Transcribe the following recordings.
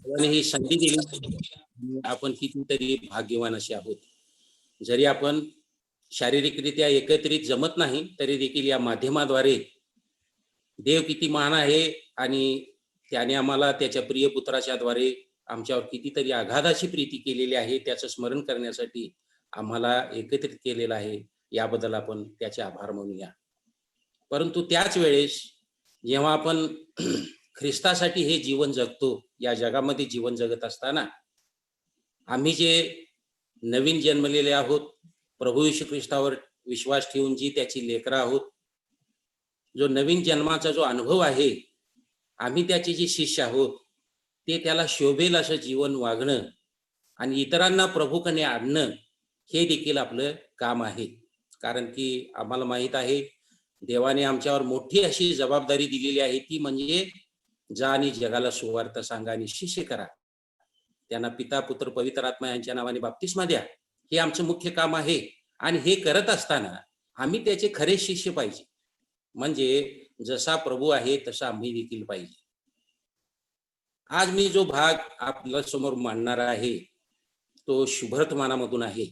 आणि ही संधी दिली, आपण कितीतरी भाग्यवान असे आहोत. जरी आपण शारीरिकरित्या एकत्रित जमत नाही तरी देखील या माध्यमाद्वारे देव किती महान आहे आणि त्याने आम्हाला त्याच्या प्रिय पुत्राच्या द्वारे आमच्यावर कितीतरी आघाताची प्रीती केलेली आहे त्याचं स्मरण करण्यासाठी आम्हाला एकत्रित केलेलं आहे. याबद्दल आपण त्याचे आभार मानूया. परंतु त्याच वेळेस जेव्हा आपण ख्रिस्तासाठी हे जीवन जगतो, या जगामध्ये जीवन जगत असताना आम्ही जे नवीन जन्मलेले आहोत, प्रभू येशू ख्रिस्तावर विश्वास ठेवून जी त्याची लेकरं आहोत, जो नवीन जन्माचा जो अनुभव आहे, आम्ही त्याचे जे शिष्य आहोत, ते त्याला शोभेल असं जीवन वागणं आणि इतरांना प्रभूकडे आणणं हे देखील आपलं काम आहे. कारण की आम्हाला माहित आहे देवाने आमच्यावर मोठी अशी जबाबदारी दिलेली आहे, ती म्हणजे जा आणि जगाला सुवार्थ सांगा आणि शिष्य करा. त्यांना पिता पुत्र पवित्र आत्मा यांच्या नावाने बाप्तिस्मा द्या. हे आमचं मुख्य काम आहे. आणि हे करत असताना आम्ही त्याचे खरे शिष्य पाहिजे. म्हणजे जसा प्रभू आहे तसा आम्ही देखील पाहिजे. आज मी जो भाग आपल्या समोर मांडणार आहे तो शुभवर्तमानामधून आहे.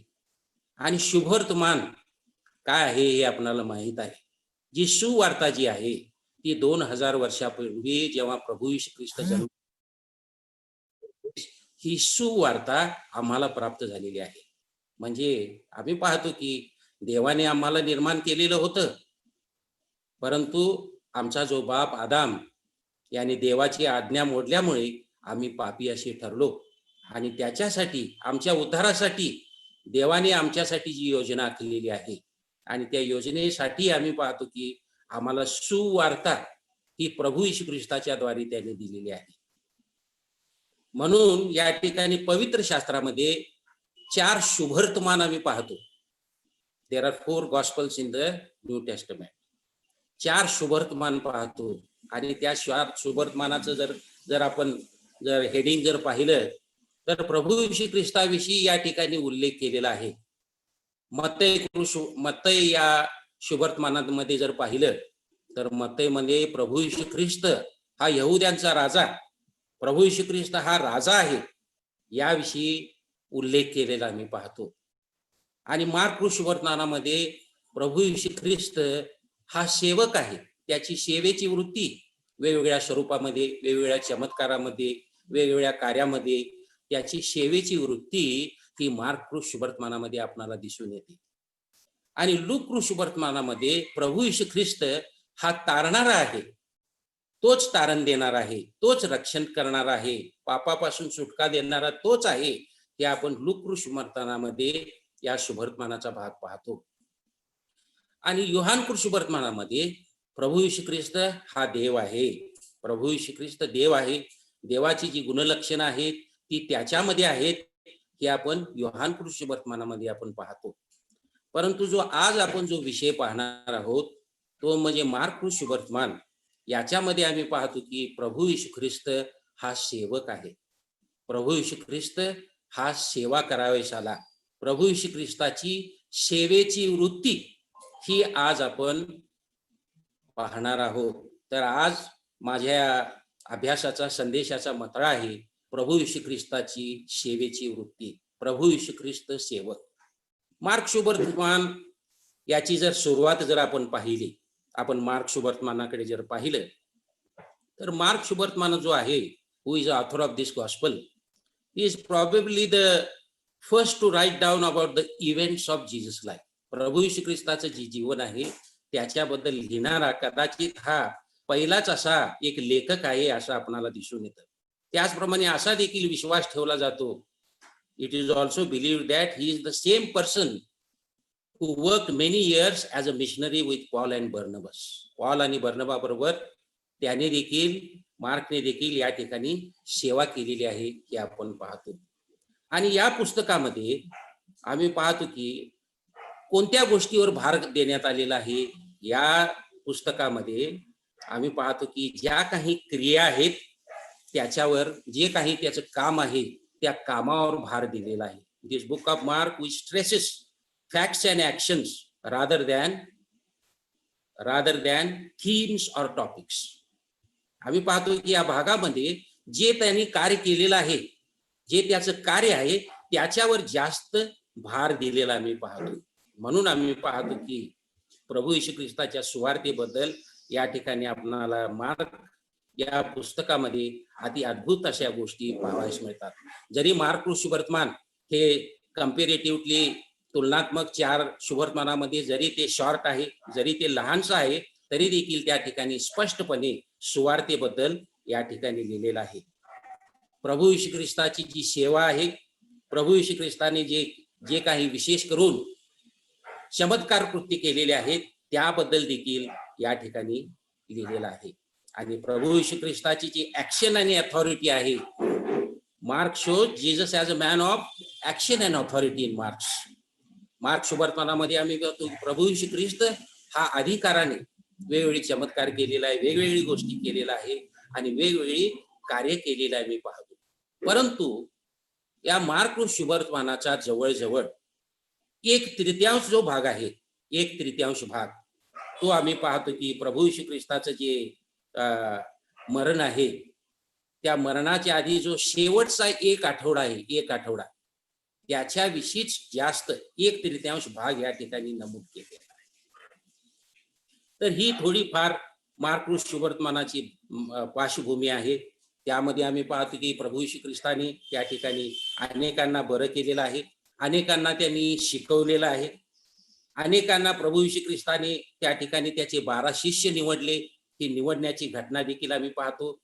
आणि शुभवर्तमान काय आहे हे आपल्याला माहित आहे. जी सुवार्ता जी आहे ती 2000 वर्षापूर्वी जेव्हा प्रभू येशू ख्रिस्त जन्म, ही सुवार्ता आम्हाला प्राप्त झालेली आहे. म्हणजे आम्ही पाहतो की देवाने आम्हाला निर्माण केलेलं होतं, परंतु आमचा जो बाप आदाम याने देवाची आज्ञा मोडल्यामुळे आम्ही पापी असे ठरलो. आणि त्याच्यासाठी आमच्या उद्धारासाठी देवाने आमच्यासाठी जी योजना आखलेली आहे आणि त्या योजनेसाठी आम्ही पाहतो की आम्हाला सुवार्ता ही प्रभू येशू ख्रिस्ताच्या द्वारे त्याने दिलेली आहे. म्हणून या ठिकाणी पवित्र शास्त्रामध्ये 4 शुभवर्तमान आम्ही पाहतो. There are 4 gospels in the new testament. 4 शुभवर्तमान पाहतो. आणि त्या 4 शुभवर्तमानाचं जर आपण हेडिंग जर पाहिलं तर प्रभू येशू ख्रिस्ताविषयी या ठिकाणी उल्लेख केलेला आहे. मत्तई या शुभवर्तमानामध्ये जर पाहिलं तर मत्तईमध्ये प्रभू येशू ख्रिस्त हा यहुद्यांचा राजा, प्रभू येशू ख्रिस्त हा राजा आहे याविषयी उल्लेख केलेला आम्ही पाहतो. आणि मार्क शुभवर्तमानामध्ये प्रभू येशू ख्रिस्त हा सेवक आहे. त्याची सेवेची वृत्ती वेगवेगळ्या स्वरूपामध्ये, वेगवेगळ्या चमत्कारामध्ये, वेगवेगळ्या कार्यामध्ये त्याची सेवेची वृत्ती ही मार्क शुभवर्तमानामध्ये आपल्याला दिसून येते. आणि लूक शुभवर्तमानामध्ये प्रभू येशू ख्रिस्त हा तारणारा आहे, तोच तारण देणार आहे, तोच रक्षण करणार आहे, पापापासून सुटका देणारा तोच आहे. हे आपण लूक शुभवर्तमानामध्ये या शुभवर्तमानाचा भाग पाहतो. आणि योहान शुभवर्तमानामध्ये प्रभू येशू ख्रिस्त हा देव आहे. प्रभू येशू ख्रिस्त देव आहे. देवाची जी गुणलक्षणं आहेत ती त्याच्यामध्ये आहेत. हे आपण योहान शुभवर्तमानामध्ये आपण पाहतो. परंतु आज आपण जो विषय पाहणार आहोत तो म्हणजे मार्क शुभवर्तमान. याच्यामध्ये आम्ही पाहतो की प्रभू येशू ख्रिस्त हा सेवक आहे. प्रभू येशू ख्रिस्त हा सेवा करावयास आला. प्रभू येशू ख्रिस्ताची सेवेची वृत्ती ही आज आपण पाहणार आहोत. तर आज माझ्या अभ्यासाचा संदेशाचा मथळा आहे प्रभू येशू ख्रिस्ताची सेवेची वृत्ती. प्रभू येशू ख्रिस्त सेवक. मार्क शुभवर्तमान याची जर सुरुवात जर आपण पाहिली, आपण मार्क शुभवर्तमानाकडे जर पाहिलं तर मार्क शुभवर्तमान जो आहे, who is author of this gospel, is probably the first to write down about the events of Jesus life. प्रभू येशू ख्रिस्ताचं जे जीवन आहे त्याच्याबद्दल लिहिणारा कदाचित हा पहिलाच असा एक लेखक आहे असं आपल्याला दिसून येतं. त्याचप्रमाणे असा देखील विश्वास ठेवला जातो, it is also believed that he is the same person who worked many years as a missionary with Paul and Barnabas. Paul आणि बर्नबा बरोबर त्याने देखील, मार्कने देखील या ठिकाणी सेवा केलेली आहे हे आपण पाहतो. आणि या पुस्तकामध्ये आम्ही पाहतो की कोणत्या गोष्टीवर भार देण्यात आलेला आहे. या पुस्तकामध्ये आम्ही पाहतो की ज्या काही क्रिया आहेत त्याच्यावर, जे काही त्याचं काम आहे त्या कामावर भार दिलेला आहे. This book of Mark which stresses facts and actions rather than themes or topics. आम्ही पाहतो की या भागामध्ये जे त्यांनी कार्य केलेलं आहे, जे त्याचं कार्य आहे त्याच्यावर जास्त भार दिलेला आम्ही पाहतो. म्हणून आम्ही पाहतो की प्रभू येशू ख्रिस्ताच्या सुवार्तेबद्दल या ठिकाणी आपणाला मार्क या पुस्तकामध्ये अति अद्भुत अशा गोष्टी पाहावयास मिळतात. जरी मार्क शुभवर्तमान हे कम्पेरेटिव्हली तुलनात्मक 4 शुभवर्तमानामध्ये जरी ते शॉर्ट आहे, जरी ते लहानसं आहे, तरी देखील त्या ठिकाणी स्पष्टपणे सुवार्तेबद्दल या ठिकाणी लिहिलेलं आहे. प्रभू येशू ख्रिस्ताची जी सेवा आहे, प्रभू येशू ख्रिस्ताने जे जे काही विशेष करून चमत्कार कृत्य केलेले आहेत त्याबद्दल देखील या ठिकाणी लिहिलेलं आहे. आणि प्रभू येशू ख्रिस्ताची जी ऍक्शन आणि अथॉरिटी आहे, Mark shows Jesus as a man of action and authority in Mark शुभवर्तमानामध्ये आम्ही बघतो प्रभू येशू ख्रिस्त हा अधिकाराने वेगवेगळी चमत्कार केलेला आहे, वेगवेगळी गोष्टी केलेल्या आहे आणि वेगवेगळी कार्य केलेलं आहे मी पाहतो. परंतु या मार्क शुभवर्तमानाचा जवळजवळ 1/3 जो भाग आहे, 1/3 भाग तो आम्ही पाहतो की प्रभू येशू ख्रिस्ताचं जे मरण आहे, त्या मरणाच्या आधी जो शेवटचा 1 आठवडा आहे, 1 आठवडा त्याच्याविषयीच जास्त 1/3 भाग या ठिकाणी नमूद केलेला आहे. तर ही थोडीफार मार्क शुभवर्तमानाची पार्श्वभूमी आहे. त्यामध्ये आम्ही पाहतो की प्रभू येशू ख्रिस्ताने त्या ठिकाणी अनेकांना बरं केलेलं आहे, अनेकांना त्यांनी शिकवलेलं आहे, अनेकांना प्रभू येशू ख्रिस्ताने त्या ठिकाणी त्याचे 12 शिष्य निवडले. ही निवडण्याची घटना देखील आम्ही पाहतो.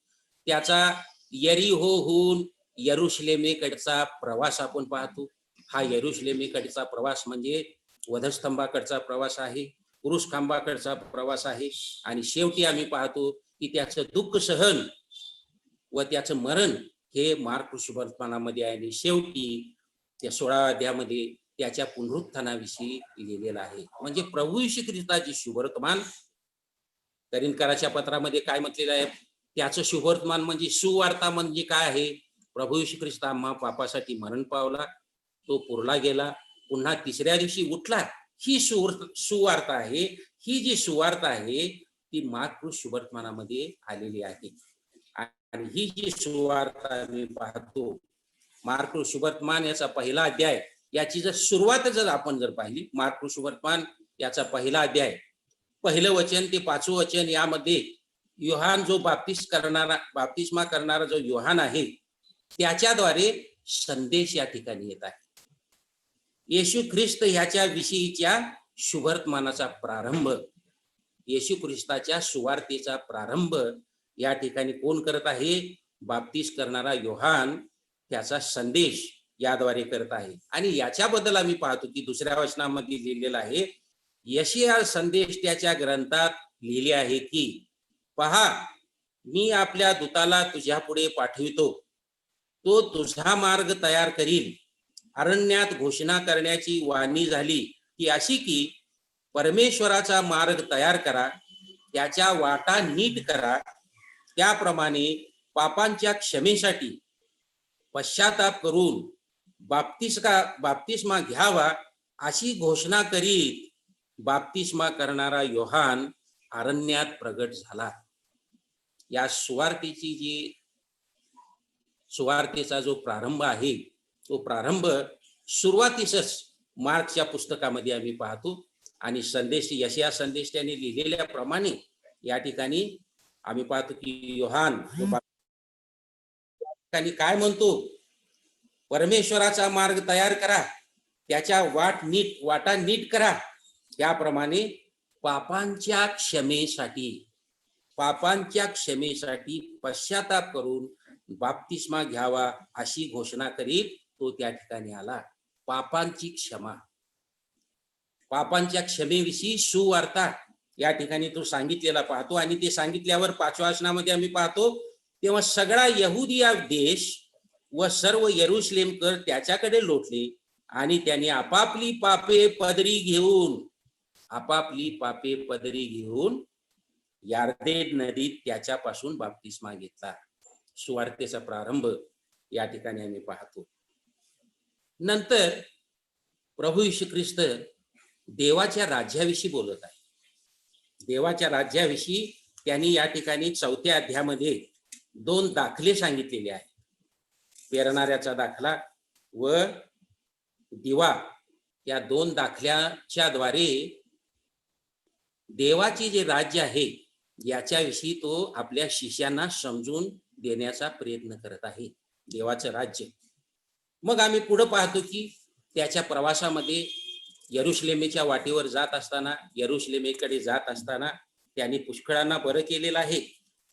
त्याचा यरीहोहून यरुशलेमेकडचा प्रवास आपण पाहतो. हा यरुशलेमेकडचा प्रवास म्हणजे वधस्तंभाकडचा प्रवास आहे, पुरुष खांबाकडचा प्रवास आहे आणि शेवटी आम्ही पाहतो की त्याचं दुःख सहन व त्याचं मरण हे मार्क शुभवर्तमानामध्ये आहे आणि शेवटी त्या 16व्या अध्यायामध्ये त्याच्या पुनरुत्थानाविषयी लिहिलेलं आहे. म्हणजे प्रभू येशू ख्रिस्ताचे शुभवर्तमान करिंदकराच्या पत्रामध्ये काय म्हटलेलं आहे, त्याचं शुभवर्तमान म्हणजे सुवार्ता म्हणजे काय आहे, प्रभू येशू ख्रिस्त आम्हा पापासाठी मरण पावला, तो पुरला गेला, पुन्हा 3ऱ्या दिवशी उठला, ही सुवार्ता आहे. ही जी सुवार्ता आहे ती मार्क शुभवर्तमानामध्ये आलेली आहे. आणि ही जी सुवार्ता मी पाहतो मार्क शुभवर्तमान याचा पहिला अध्याय, याची जर सुरुवात जर आपण पाहिली, मार्क शुभवर्तमान याचा पहिला अध्याय, पहिलं वचन ते 5वं वचन, यामध्ये योहान जो बाप्तिस्मा करणारा जो योहान आहे त्याच्याद्वारे संदेश या ठिकाणी येत आहे. येशू ख्रिस्त ह्याच्या विषयीच्या शुभवर्तमानाचा प्रारंभ, येशू ख्रिस्ताच्या सुवार्तेचा प्रारंभ या ठिकाणी कोण करत आहे, बाप्तिस्मा करणारा योहान त्याचा संदेश याद्वारे करत आहे. आणि याच्याबद्दल आम्ही पाहतो की 2ऱ्या वचनामध्ये लिहिलेलं आहे, यशाया संदेश त्याच्या ग्रंथात लिहिले आहे की पहा, मी आपल्या दूताला तुझ्या पुढे पाठवितो, तो तुझा मार्ग तयार करील. अरण्यात घोषणा करण्याची वाणी झाली ती अशी की परमेश्वराचा मार्ग तयार करा, त्याच्या वाटा नीट करा. त्याप्रमाणे पापांच्या क्षमेसाठी पश्चाताप करून बाप्तिस्मा घ्यावा अशी घोषणा करीत बाप्तिस्मा करणारा योहान अरण्यात प्रगट झाला. या सुवार्तेचा जो प्रारंभ आहे तो प्रारंभ सुरुवातीसच मार्कच्या पुस्तकामध्ये आम्ही पाहतो. आणि संदेश, यशाया संदेश त्याने लिहिलेल्याप्रमाणे या ठिकाणी आम्ही पाहतो की योहान ठिकाणी काय म्हणतो, परमेश्वराचा मार्ग तयार करा, त्याच्या वाटा नीट करा. त्याप्रमाणे पापांच्या क्षमेसाठी पश्चाताप करून बाप्तिस्मा घ्यावा अशी घोषणा करीत तो त्या ठिकाणी आला. पापांची क्षमा, पापांच्या क्षमेविषयी सुवार्ता या ठिकाणी तो सांगितलेला पाहतो. आणि ते सांगितल्यावर 5व्या वचनामध्ये आम्ही पाहतो, तेव्हा सगळा यहुदिया देश व सर्व यरुशलेमकर त्याच्याकडे लोटले आणि त्यांनी आपापली पापे पदरी घेऊन यार्देन नदीत त्याच्यापासून बाप्तिस्मा घेतला. सुवार्तेचा प्रारंभ या ठिकाणी आम्ही पाहतो. नंतर प्रभू येशू ख्रिस्त देवाच्या राज्याविषयी बोलत आहे. देवाच्या राज्याविषयी त्यांनी या ठिकाणी 4थ्या अध्यायामध्ये दोन दाखले सांगितलेले आहेत, पेरणाऱ्याचा दाखला व दिवा. या दोन दाखल्याच्या द्वारे देवाचे जे राज्य आहे याच्याविषयी तो आपल्या शिष्यांना समजून देण्याचा प्रयत्न करत आहे, देवाचं राज्य. मग आम्ही पुढे पाहतो की त्याच्या प्रवासामध्ये यरुशलेमेच्या वाटेवर जात असताना, यरुशलेमेकडे जात असताना त्यांनी पुष्कळांना बरं केलेलं आहे,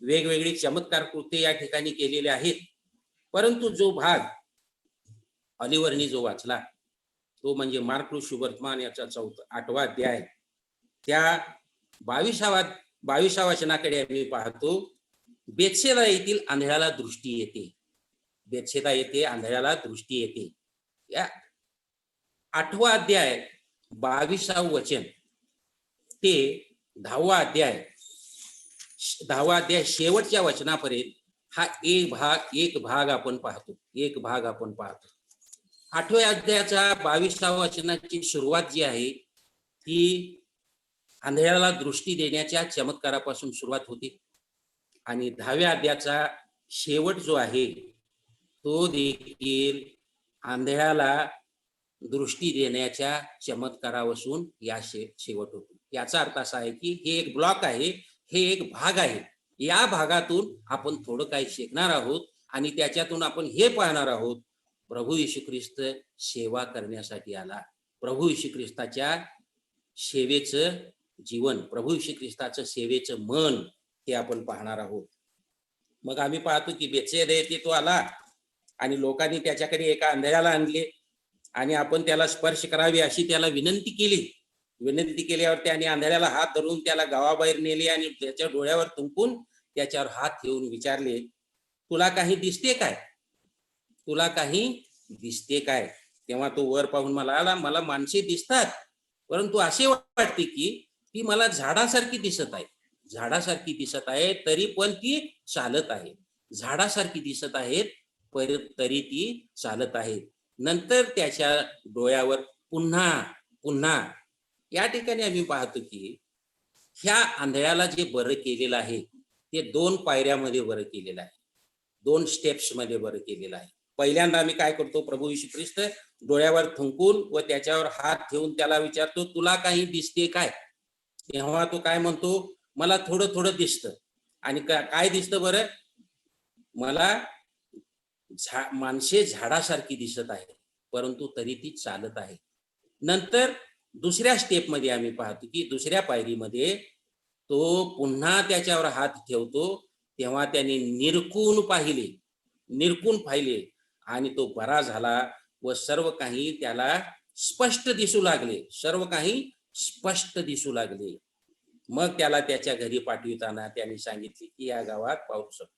वेगवेगळी चमत्कार कृत्ये या ठिकाणी केलेले आहेत. परंतु जो भाग अलीवरनी जो वाचला तो म्हणजे मार्क सुवर्तमान याचा 8वा अध्याय, त्या 22व्या वचनाकडे आम्ही पाहतो. बेतसेदा येथील आंधळ्याला दृष्टी येते. बेतसेदा येथे आंधळ्याला दृष्टी येते. या 8वा अध्याय 22वं वचन ते 10वा अध्याय शेवटच्या वचनापर्यंत हा एक भाग आपण पाहतो. 8व्या अध्यायाच्या 22व्या वचनाची सुरुवात जी आहे ती आंधळ्याला दृष्टी देण्याच्या चमत्कारापासून सुरुवात होते आणि 10व्या अध्यायाचा शेवट जो आहे तो देखील आंधळ्याला दृष्टी देण्याच्या चमत्कारापासून या शेवट होतो. याचा अर्थ असा आहे की हे एक ब्लॉक आहे, हे एक भाग आहे. या भागातून आपण थोडं काही शिकणार आहोत आणि त्याच्यातून आपण हे पाहणार आहोत, प्रभू येशू ख्रिस्त सेवा करण्यासाठी आला. प्रभू येशू ख्रिस्ताच्या सेवेचं जीवन, प्रभू येशू ख्रिस्ताचं सेवेचं मन हे आपण पाहणार आहोत. मग आम्ही पाहतो की बेतसेदा येथे तो आला आणि लोकांनी त्याच्याकडे एका आंधळ्याला आणले आणि आपण त्याला स्पर्श करावी अशी त्याला विनंती केली. विनंती केल्यावर त्याने आंधळ्याला हात धरून त्याला गावाबाहेर नेले आणि त्याच्या डोळ्यावर थुंकून त्याच्यावर हात ठेवून विचारले, तुला काही दिसते काय? तुला काही दिसते काय? तेव्हा तो वर पाहून मला माणसे दिसतात, परंतु असे वाटते की ती मला झाडासारखी दिसत आहे. झाडासारखी दिसत आहे तरी पण ती चालत आहे. झाडासारखी दिसत आहेत तरी ती चालत आहे. नंतर त्याच्या डोळ्यावर पुन्हा या ठिकाणी आम्ही पाहतो की ह्या आंधळ्याला जे बरं केलेलं आहे ते 2 पायऱ्यामध्ये बरं केलेलं आहे, 2 स्टेप्स मध्ये बरं केलेलं आहे. पहिल्यांदा आम्ही काय करतो, प्रभू येशू ख्रिस्त डोळ्यावर थुंकून व त्याच्यावर हात ठेवून त्याला विचारतो, तुला काही दिसते काय? तेव्हा तो काय म्हणतो, मला थोडं थोडं दिसतं. आणि काय दिसतं बरं? मला माणसे झाडासारखी दिसत आहे परंतु तरी ती चालत आहे. नंतर दुसऱ्या स्टेप मध्ये आम्ही पाहतो की दुसऱ्या पायरीमध्ये तो पुन्हा त्याच्यावर हात ठेवतो. तेव्हा त्याने निरखून पाहिले आणि तो बरा झाला व सर्व काही त्याला स्पष्ट दिसू लागले. मग त्याला त्याच्या घरी पाठविताना त्यांनी सांगितले की या गावात पाहू शकतो.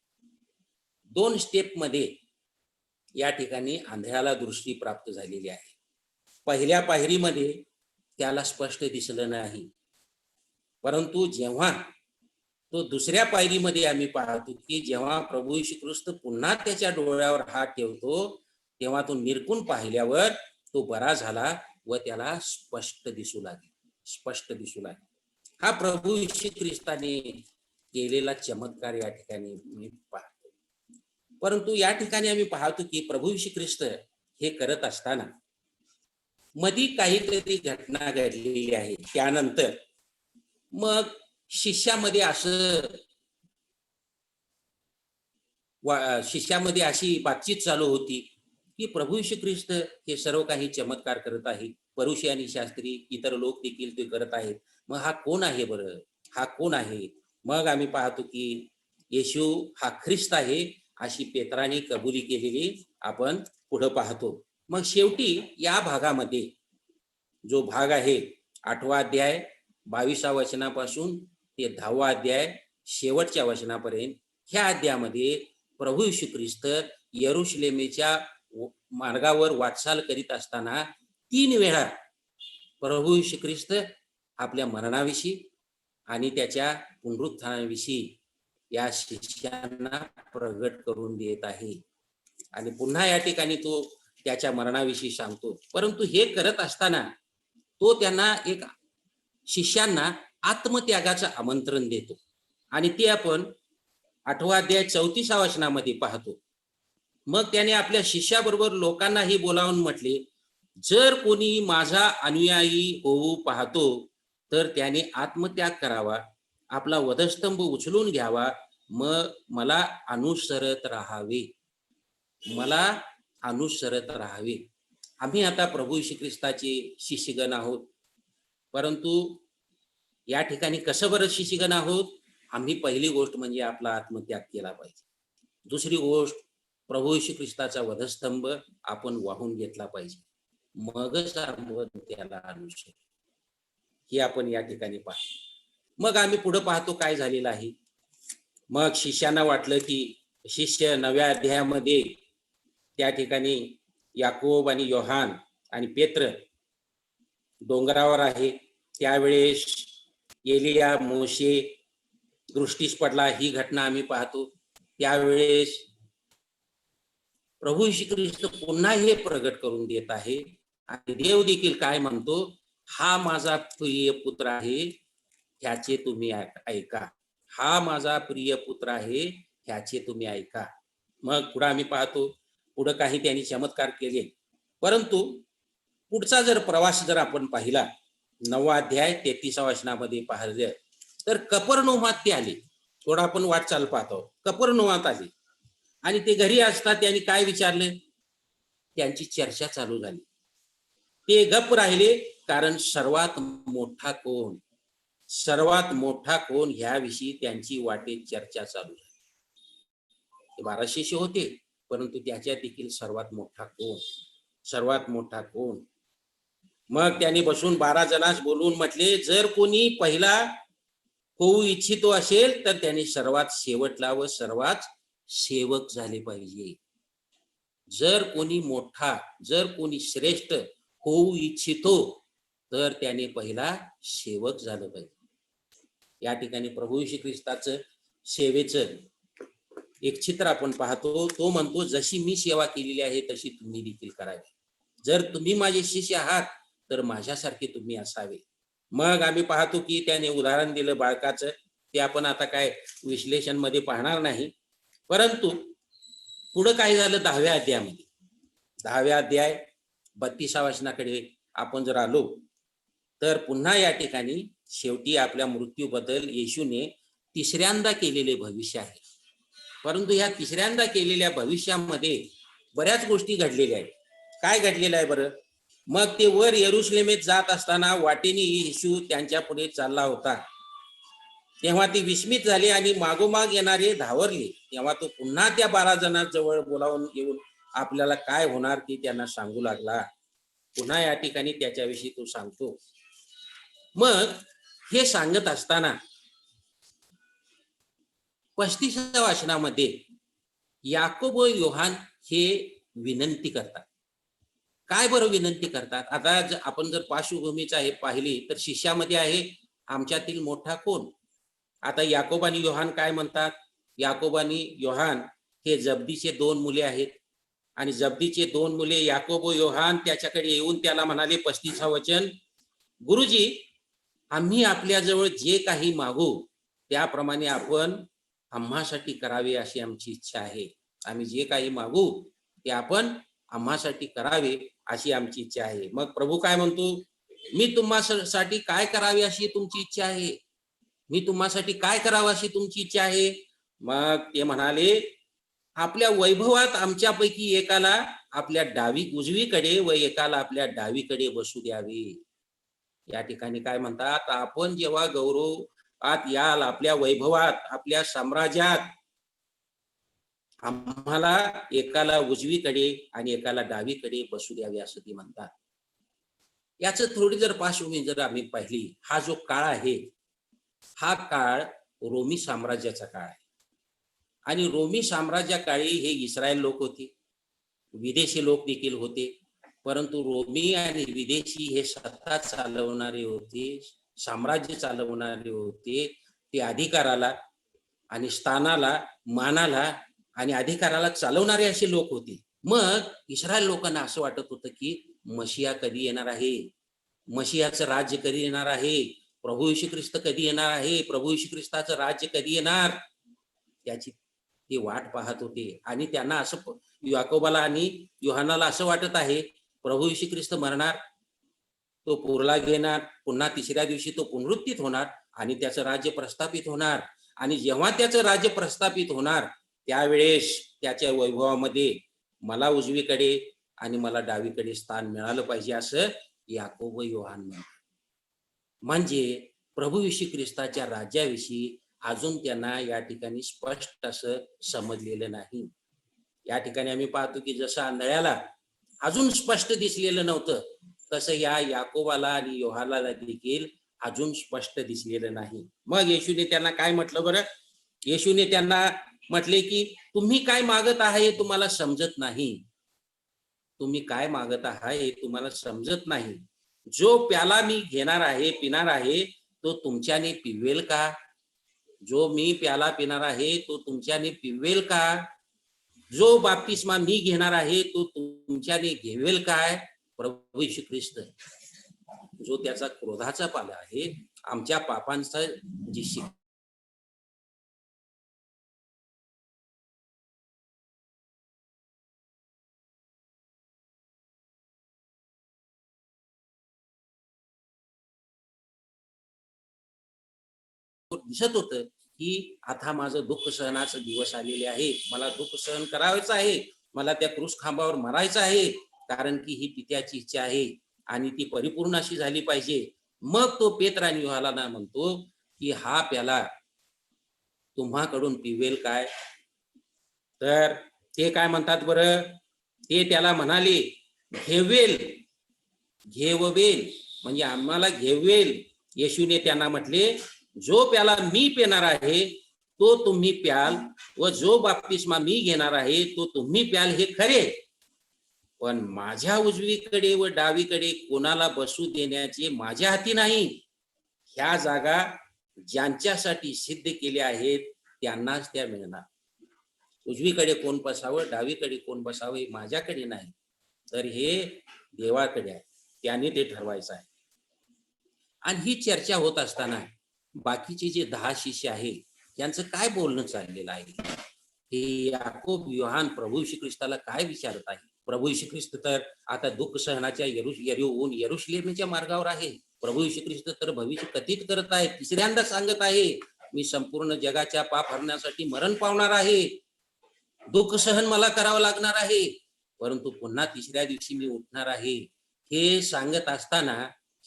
2 स्टेप मध्ये या ठिकाणी आंधळ्याला दृष्टी प्राप्त झालेली आहे. पहिल्या पायरीमध्ये त्याला स्पष्ट दिसलं नाही, परंतु जेव्हा तो दुसऱ्या पायरीमध्ये आम्ही पाहतो की जेव्हा प्रभू येशू ख्रिस्त पुन्हा त्याच्या डोळ्यावर हात ठेवतो तेव्हा तो निरखून पाहिल्यावर तो बरा झाला व त्याला स्पष्ट दिसू लागले. हा प्रभू येशू ख्रिस्ताने केलेला चमत्कार या ठिकाणी मी पाहतो. परंतु या ठिकाणी आम्ही पाहतो की प्रभू येशू ख्रिस्त हे करत असताना मधी काहीतरी घटना घडलेली आहे. त्यानंतर मग शिष्यामध्ये अशी बातचीत चालू होती की प्रभू येशू ख्रिस्त हे सर्व काही चमत्कार करत आहे, फरीसी आणि शास्त्री इतर लोक देखील ते करत आहेत. मग हा कोण आहे बरं? हा कोण आहे? मग आम्ही पाहतो की येशू हा ख्रिस्त आहे अशी पेत्राने कबुली केलेली आपण पुढे पाहतो. मग शेवटी या भागामध्ये जो भाग आहे 8वा अध्याय 22व्या वचनापासून ते 10वा अध्याय शेवटच्या वचनापर्यंत, ह्या अध्यायामध्ये प्रभू येशू ख्रिस्त यरुशलेमेच्या मार्गावर वाटचाल करीत असताना 3 वेळा प्रभू येशू ख्रिस्त आपल्या मरणाविषयी आणि त्याच्या पुनरुत्थानाविषयी या शिष्यांना प्रगट करून देत आहे. आणि पुन्हा या ठिकाणी तो त्याच्या मरणाविषयी सांगतो. परंतु हे करत असताना तो त्यांना शिष्यांना आत्मत्यागाचं आमंत्रण देतो आणि ते आपण 8वा अध्याय 34 वचनामध्ये पाहतो. मग त्याने आपल्या शिष्याबरोबर लोकांनाही बोलावून म्हटले, जर कोणी माझा अनुयायी होऊ पाहतो तर त्याने आत्मत्याग करावा, आपला वधस्तंभ उचलून घ्यावा, मग मला अनुसरत राहावे. मला अनुसरत राहावे. आम्ही आता प्रभू श्री ख्रिस्ताचे शिष्यगण आहोत, परंतु या ठिकाणी कसं बरं शिष्यगण आहोत? आम्ही पहिली गोष्ट म्हणजे आपला आत्मत्याग केला पाहिजे. दुसरी गोष्ट, प्रभू श्री ख्रिस्ताचा वधस्तंभ आपण वाहून घेतला पाहिजे, मगच आपण त्याला अनुसरू. हे आपण या ठिकाणी पाहतो. मग आम्ही पुढे पाहतो काय झालेलं आहे. मग शिष्यांना वाटलं की शिष्य 9व्या अध्यायामध्ये त्या ठिकाणी याकोब आणि योहान आणि पेत्र डोंगरावर आहे. त्यावेळेस एलिया, मोशे दृष्टीस पडला, ही घटना आम्ही पाहतो. त्यावेळेस प्रभू श्री ख्रिस्त पुन्हा हे प्रगट करून देत आहे आणि देव देखील काय म्हणतो, हा माझा प्रिय पुत्र आहे, ह्याचे तुम्ही ऐका. हा माझा प्रिय पुत्र आहे, ह्याचे तुम्ही ऐका. मग पुढे आम्ही पाहतो, पुढे काही त्यांनी चमत्कार केले. परंतु पुढचा जर प्रवास जर आपण पाहिला, 9वा अध्याय 33 वचनामध्ये पाहिलं तर कफरनहूमात ते आले. थोडा आपण वाटचाल पाहतो. कफरनहूमात आले आणि ते घरी असतात. त्यांनी काय विचारले, त्यांची चर्चा चालू झाली. ते गप्प राहिले, कारण सर्वात मोठा कोण, सर्वात मोठा कोण ह्याविषयी त्यांची वाटेत चर्चा चालू झाली. ते 12 शिष्य होते, परंतु त्याच्यात देखील सर्वात मोठा कोण, सर्वात मोठा कोण. मग त्यांनी बसून 12 जणांस बोलवून म्हटले, जर कोणी पहिला होऊ इच्छितो असेल तर त्याने सर्वात शेवटला व सर्वात सेवक झाले पाहिजे. जर कोणी मोठा, जर कोणी श्रेष्ठ होऊ इच्छितो तर त्याने पहिला सेवक झालं पाहिजे. या ठिकाणी प्रभू श्री ख्रिस्ताचं सेवेचं एक चित्र आपण पाहतो. तो म्हणतो, जशी मी सेवा केलेली आहे तशी तुम्ही देखील करावी. जर तुम्ही माझे शिष्य आहात तर माझ्यासारखे तुम्ही असावे. मग आम्ही पाहतो की त्याने उदाहरण दिलं बाळकाचं. ते आपण आता काय विश्लेषण मध्ये पाहणार नाही. परंतु पुढे काय झालं 10व्या अध्यायामध्ये, 10व्या अध्याय 32 वचनाकडे आपण जर आलो तर पुन्हा या ठिकाणी शेवटी आपल्या मृत्यूबद्दल येशूने तिसऱ्यांदा केलेले भविष्य आहे. परंतु या तिसऱ्यांदा केलेल्या भविष्यामध्ये बऱ्याच गोष्टी घडलेल्या आहेत. काय घडलेलं आहे बरं? मग ते वर यरुशलेमेत जात असताना वाटेने येशू त्यांच्या पुढे चालला होता. तेव्हा ते विस्मित झाले आणि मागोमाग येणारे धावरले. तेव्हा तो पुन्हा त्या 12 जणांजवळ बोलावून येऊन आपल्याला काय होणार ते त्यांना सांगू लागला. पुन्हा या ठिकाणी त्याच्याविषयी तो सांगतो. मग हे सांगत असताना 35व्या वचनामध्ये याकोब व योहान हे विनंती करतात. काय बरं विनंती करतात? आता आपण जर पार्श्वभूमीचा हे पाहिली तर शिष्यामध्ये आहे, आमच्यातील मोठा कोण? आता याकोब आणि योहान काय म्हणतात? याकोब आणि योहान हे जब्दीचे 2 मुले आहेत आणि जब्दीचे 2 मुले याकोब व योहान त्याच्याकडे येऊन त्याला म्हणाले, 35 वचन, गुरुजी, आम्ही आपल्याजवळ जे काही मागू त्याप्रमाणे आपण आम्हासाठी करावे अशी आमची इच्छा आहे. आम्ही जे काही मागू ते आपण आम्हासाठी करावे अशी आमची इच्छा आहे. मग प्रभू काय म्हणतो, मी तुम्हासाठी काय करावे अशी तुमची इच्छा आहे? मी तुम्हासाठी काय करावं अशी तुमची इच्छा आहे? मग ते म्हणाले, आपल्या वैभवात आमच्यापैकी एकाला आपल्या उजवीकडे व एकाला आपल्या डावीकडे बसू द्यावे. या ठिकाणी काय म्हणतात, आपण जेव्हा गौरवात याल, आपल्या वैभवात, आपल्या साम्राज्यात, आम्हाला एकाला उजवीकडे आणि एकाला डावीकडे बसू द्यावे असं ते म्हणतात. याचं थोडी जर पार्श्वभूमी जर आम्ही पाहिली, हा जो काळ आहे हा काळ रोमी साम्राज्याचा काळ आहे. आणि रोमी साम्राज्याकाळी हे इस्रायल लोक होते, विदेशी लोक देखील होते. परंतु रोमी आणि विदेशी हे सत्ता चालवणारे होते, साम्राज्य चालवणारे होते. ते अधिकाराला आणि स्थानाला, मानाला आणि अधिकाराला चालवणारे असे लोक होते. मग इस्रायल लोकांना असं वाटत होतं की मशिया कधी येणार आहे, मशियाचं राज्य कधी येणार आहे, प्रभू येशू ख्रिस्त कधी येणार आहे, प्रभू येशू ख्रिस्ताचं राज्य कधी येणार. त्याची ते वाट पाहत होते. आणि त्यांना असं याकोबाला आणि योहानाला असं वाटत आहे, प्रभू येशू ख्रिस्त मरणार, तो पोरला घेणार, पुन्हा तिसऱ्या दिवशी तो पुनरुत्थित होणार आणि त्याचं राज्य प्रस्थापित होणार. आणि जेव्हा त्याचं राज्य प्रस्थापित होणार त्यावेळेस त्याच्या वैभवामध्ये मला उजवीकडे आणि मला डावीकडे स्थान मिळालं पाहिजे, असं याकोब व योहान म्हणतात. म्हणजे प्रभू येशू ख्रिस्ताच्या राज्याविषयी अजून त्यांना या ठिकाणी स्पष्ट असं समजलेलं नाही. या ठिकाणी आम्ही पाहतो की जसं आंधळ्याला अजून स्पष्ट दिसलेलं नव्हतं, तसं या याकोबाला आणि योहानाला देखील अजून स्पष्ट दिसलेलं नाही. मग येशूने त्यांना काय म्हटलं बरं? येशूने त्यांना म्हटले की तुम्ही काय मागत आहे हे तुम्हाला समजत नाही. तुम्ही काय मागत आहात हे तुम्हाला समजत नाही. जो प्याला मी घेणार आहे, पिणार आहे, तो तुमच्याने पिवेल का? जो मी प्याला पिणार आहे तो तुमच्याने पिवेल का? जो बाप्तिस्मा मी घेणार आहे तो तुमच्याने घेवेल काय? प्रभू येशू ख्रिस्त जो त्याचा क्रोधाचा पाला आहे, आमच्या पापांचा जी दिसत होतं की आता माझं दुःख सहनाचे दिवस आलेले आहे, मला दुःख सहन करायचं आहे, मला त्या क्रूस खांबावर मरायचं आहे, कारण की ही पित्याची इच्छा आहे आणि ती परिपूर्ण अशी झाली पाहिजे. मग तो पेत्र आणि योहानाला म्हणतो की हा प्याला तुम्हाकडून पिवेल काय? तर ते काय म्हणतात बरं? ते त्याला म्हणाले घेवेल, घेवेल, म्हणजे आम्हाला घेवेल. येशूने त्यांना म्हटले जो प्याला मी पिणार आहे तो तुम्ही प्याल व जो बाप्तिस्मा मी घेणार आहे तो तुम्ही प्याल, हे खरे, पण माझ्या उजवीकडे व डावीकडे कोणाला बसू देण्याचे माझ्या हाती नाही. ह्या जागा ज्यांच्यासाठी सिद्ध केल्या आहेत त्यांनाच त्या मिळणार. उजवीकडे कोण बसावं, डावीकडे कोण बसावं हे माझ्याकडे नाही, तर हे देवाकडे आहे, त्याने ते ठरवायचं आहे. आणि ही चर्चा होत असताना बाकीचे जे 10 शिष्य आहेत त्यांचं काय बोलणं चाललेलं आहे? हे याकोब योहान प्रभू येशू ख्रिस्ताला काय विचारत आहे? प्रभू येशू ख्रिस्त तर आता दुःख सहनाच्या यरुशलेमच्या मार्गावर आहे. प्रभू येशू ख्रिस्त तर भविष्य कथित करत आहे, तिसऱ्यांदा सांगत आहे मी संपूर्ण जगाच्या पाप हरण्यासाठी मरण पावणार आहे, दुःख सहन मला करावं लागणार आहे, परंतु पुन्हा तिसऱ्या दिवशी मी उठणार आहे. हे सांगत असताना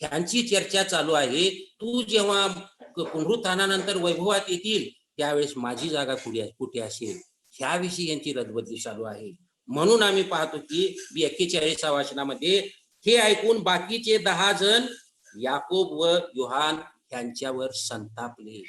ह्यांची चर्चा चालू आहे, तू जेव्हा पुनरुत्थानानंतर वैभवात येतील त्यावेळेस माझी जागा कुठे असेल, ह्याविषयी यांची रदबदली चालू आहे. म्हणून आम्ही पाहतो की 41व्या वाचनामध्ये हे ऐकून बाकीचे 10 जण याकोब व योहान यांच्यावर संतापले.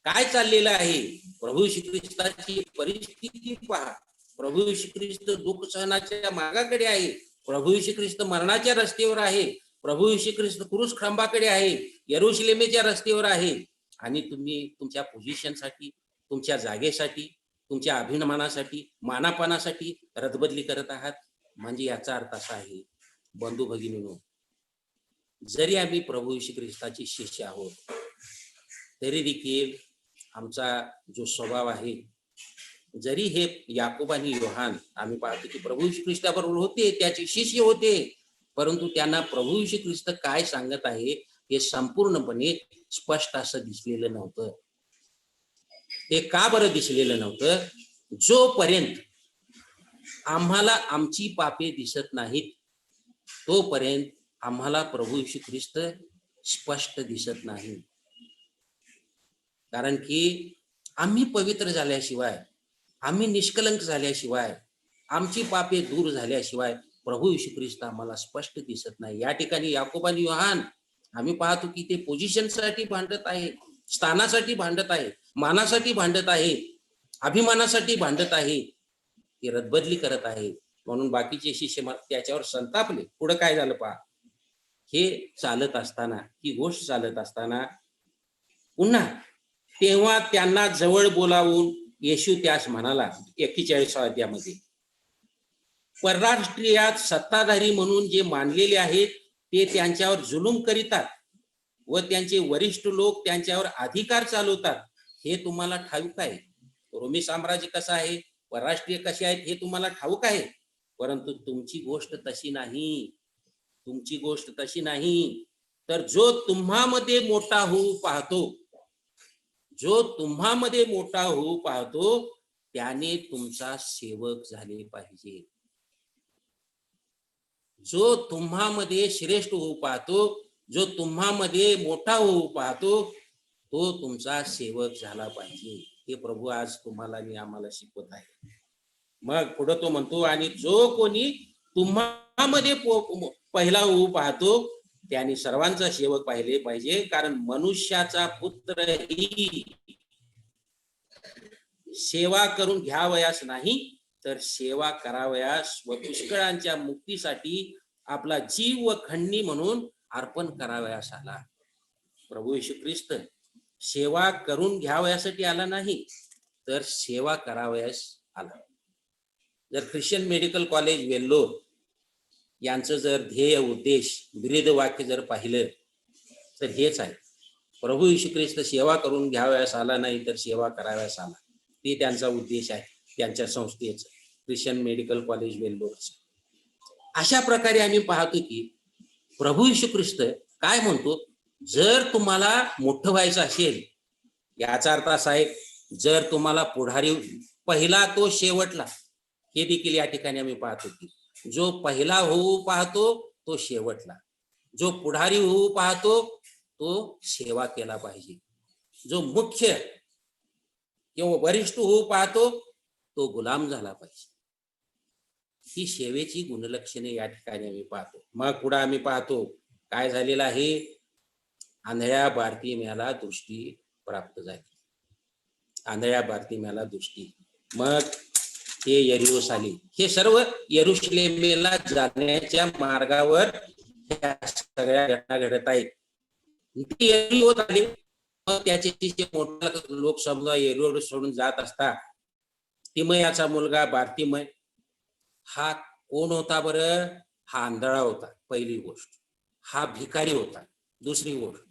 काय चाललेलं आहे? प्रभू येशू ख्रिस्ताची परिस्थिती पहा. प्रभू येशू ख्रिस्त दुःख सहनाच्या मार्गाकडे आहे, प्रभू येशू ख्रिस्त मरणाच्या रस्त्यावर आहे, प्रभू येशू ख्रिस्त क्रूस खांबाकडे आहे, यरुशलेमेच्या रस्त्यावर आहे, आणि तुम्ही तुमच्या पोझिशनसाठी, तुमच्या जागेसाठी, तुमच्या अभिमानासाठी, मानापानासाठी रदबदली करत आहात. म्हणजे याचा अर्थ असा आहे, बंधू भगिनींनो, जरी आम्ही प्रभू येशू ख्रिस्ताची शिष्य आहोत तरी देखील आमचा जो स्वभाव आहे, जरी हे याकोब आणि योहान आम्ही पाहतो की प्रभू येशू ख्रिस्ताबरोबर होते, त्याचे शिष्य होते, परंतु त्यांना प्रभू येशू ख्रिस्त काय सांगत आहे हे संपूर्णपणे स्पष्ट असं दिसलेलं नव्हतं. ते का बरं दिसलेलं नव्हतं? जोपर्यंत आम्हाला आमची पापे दिसत नाहीत तोपर्यंत आम्हाला प्रभू येशू ख्रिस्त स्पष्ट दिसत नाही. कारण की आम्ही पवित्र झाल्याशिवाय, आम्ही निष्कलंक झाल्याशिवाय, आमची पापे दूर झाल्याशिवाय प्रभू येशू ख्रिस्त आम्हाला स्पष्ट दिसत नाही. या ठिकाणी याकोब आणि योहान आम्ही पाहतो की ते पोझिशनसाठी भांडत आहे, स्थानासाठी भांडत आहे, मानासाठी भांडत आहे, अभिमानासाठी भांडत आहे, ते रदबदली करत आहे. म्हणून बाकीचे शिष्य त्याच्यावर संतापले. पुढे काय झालं पहा. हे चालत असताना, ही गोष्ट चालत असताना पुन्हा तेव्हा त्यांना जवळ बोलावून येशू त्यास म्हणाला, 41व्या अध्यायामध्ये, परराष्ट्रीयात सत्ताधारी म्हणून जे मानलेले आहेत ते त्यांच्यावर जुलूम करीतात व त्यांचे वरिष्ठ लोक त्यांच्यावर अधिकार चालवतात. हे तुम्हाला ठाऊक आहे. रोमी साम्राज्य कसं आहे, परराष्ट्रीय कसे आहेत हे तुम्हाला ठाऊक आहे. परंतु तुमची गोष्ट तशी नाही. तुमची गोष्ट तशी नाही. तर जो तुम्हामध्ये मोठा होऊ पाहतो, जो तुम्हामध्ये मोठा होऊ पाहतो, त्याने तुमचा सेवक झाले पाहिजे. जो तुम्हामध्ये श्रेष्ठ होऊ पाहतो, जो तुम्हामध्ये मोठा होऊ पाहतो, तो तुमचा सेवक झाला पाहिजे. हे प्रभू आज तुम्हाला आणि आम्हाला शिकवत आहे. मग पुढे तो म्हणतो, आणि जो कोणी तुम्हामध्ये पहिला होऊ पाहतो, त्याने सर्वांचा सेवक पाहिले पाहिजे. कारण मनुष्याचा पुत्रही सेवा करून घ्यावयास नाही, तर सेवा करावयास व पुष्कळांच्या मुक्तीसाठी आपला जीव व खंडी म्हणून अर्पण करावयास आला. प्रभू येशू ख्रिस्त सेवा करून घ्यावयासाठी आला नाही, तर सेवा करावयास आला. जर ख्रिश्चन मेडिकल कॉलेज वेल्लोर यांचं जर ध्येय उद्देश ब्रीद वाक्य जर पाहिलं तर हेच आहे. प्रभू येशू ख्रिस्त सेवा करून घ्यावयास आला नाही, तर सेवा करावयास आला. ते त्यांचा उद्देश आहे, त्यांच्या संस्थेचं, ख्रिश्चन मेडिकल कॉलेज वेल्लोरचं. अशा प्रकारे आम्ही पाहतो की प्रभू येशू ख्रिस्त काय म्हणतो, जर तुम्हाला मोठं व्हायचं असेल, याचा अर्थ असा आहे, जर तुम्हाला पुढारी पहिला तो शेवटला, हे देखील या ठिकाणी आम्ही पाहतो की जो पहिला होऊ पाहतो तो शेवटला, जो पुढारी होऊ पाहतो तो सेवा केला पाहिजे, जो मुख्य किंवा वरिष्ठ होऊ पाहतो तो गुलाम झाला पाहिजे. ही सेवेची गुणलक्षणे या ठिकाणी आम्ही पाहतो. मग पुढे आम्ही पाहतो काय झालेलं आहे, आंधळ्या बारतिमेला दृष्टी प्राप्त झाली. आंधळ्या बारतिमेला दृष्टी. मग ते यरीहो आले. हे सर्व यरुशलेमेला जाण्याच्या मार्गावर सगळ्या घटना घडत आहेत. ते यरीहो आले. मग त्याचे शिष्य मोठा लोक समजा यरीहो सोडून जात असता, तिमयाचा मुलगा बारतिमय हा कोण होता बरं? हा आंधळा होता. पहिली गोष्ट, हा भिकारी होता. दुसरी गोष्ट,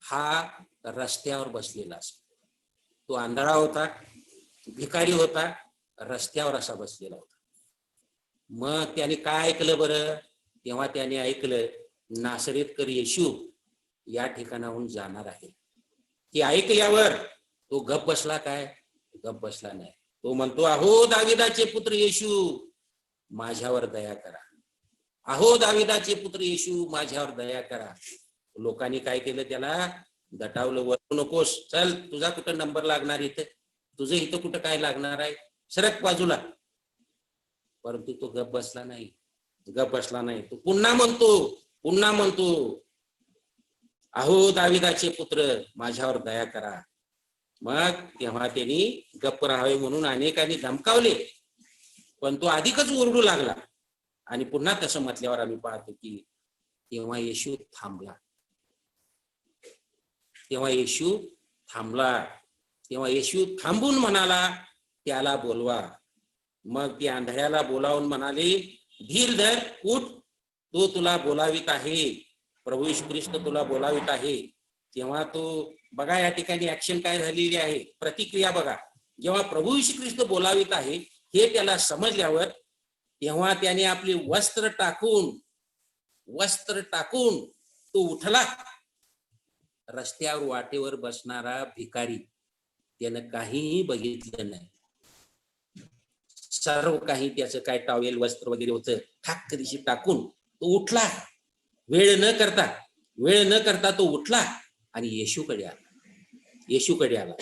हा रस्त्यावर बसलेला असतो. तो आंधळा होता, भिकारी होता, रस्त्यावर असा बसलेला होता. मग त्याने काय ऐकलं बरं? तेव्हा त्याने ऐकलं नासरेतकर येशू या ठिकाणाहून जाणार आहे. ते ऐकल्यावर तो गप बसला काय? गप बसला नाही. तो म्हणतो, अहो दाविदाचे पुत्र येशू, माझ्यावर दया करा. अहो दाविदाचे पुत्र येशू, माझ्यावर दया करा. लोकांनी काय केलं? त्याला दटावलं. वरू नकोस, चल, तुझा कुठं नंबर लागणार इथं? तुझं इथं कुठं काय लागणार आहे? सरक बाजूला. परंतु तो गप बसला नाही. गप बसला नाही. तो पुन्हा म्हणतो, अहो दाविदाचे पुत्र, माझ्यावर दया करा. मग तेव्हा त्यांनी गप्प राहावे म्हणून अनेकांनी धमकावले, पण तो अधिकच ओरडू लागला. आणि पुन्हा तसं म्हटल्यावर आम्ही पाहतो की तेव्हा येशू थांबला. तेव्हा येशू थांबून म्हणाला, त्याला बोलवा. मग ते आंधळ्याला बोलावून म्हणाले, धीर धर, उठ, तो तुला बोलावित आहे. प्रभू येशू ख्रिस्त तुला बोलावित आहे. तेव्हा तो बघा या ठिकाणी ऍक्शन काय झालेली आहे, प्रतिक्रिया बघा. जेव्हा प्रभू येशू ख्रिस्त बोलावित आहे हे त्याला समजल्यावर तेव्हा त्याने आपली वस्त्र टाकून तो उठला. रस्त्यावर वाटेवर बसणारा भिकारी त्यानं काहीही बघितलं नाही. सर्व काही त्याचं काय टॉवेल वस्त्र वगैरे होतं ठाक दिशी टाकून तो उठला. वेळ न करता तो उठला आणि येशूकडे आला.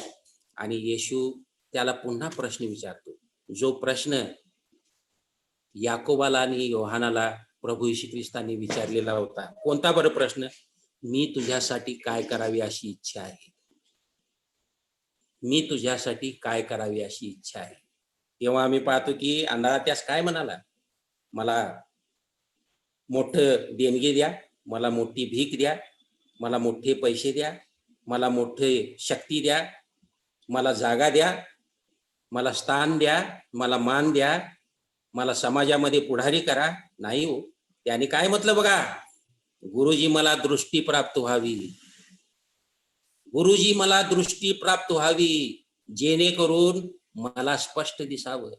आणि येशू त्याला पुन्हा प्रश्न विचारतो, जो प्रश्न याकोबाला आणि योहानाला प्रभू येशू ख्रिस्तांनी विचारलेला होता. कोणता बरं प्रश्न? मी तुझ्यासाठी काय करावी अशी इच्छा आहे. मी तुझ्यासाठी काय करावी अशी इच्छा आहे. तेव्हा आम्ही पाहतो की आंधळा त्यास काय म्हणाला, मला मोठं देणगी द्या, मला मोठी भीक द्या, मला मोठे पैसे द्या, मला मोठे शक्ती द्या, मला जागा द्या, मला स्थान द्या, मला मान द्या, मला समाजामध्ये पुढारी करा. नाही हो, त्याने काय म्हटलं बघा, गुरुजी मला दृष्टी प्राप्त व्हावी. गुरुजी मला दृष्टी प्राप्त व्हावी, जेणेकरून मला स्पष्ट दिसावं,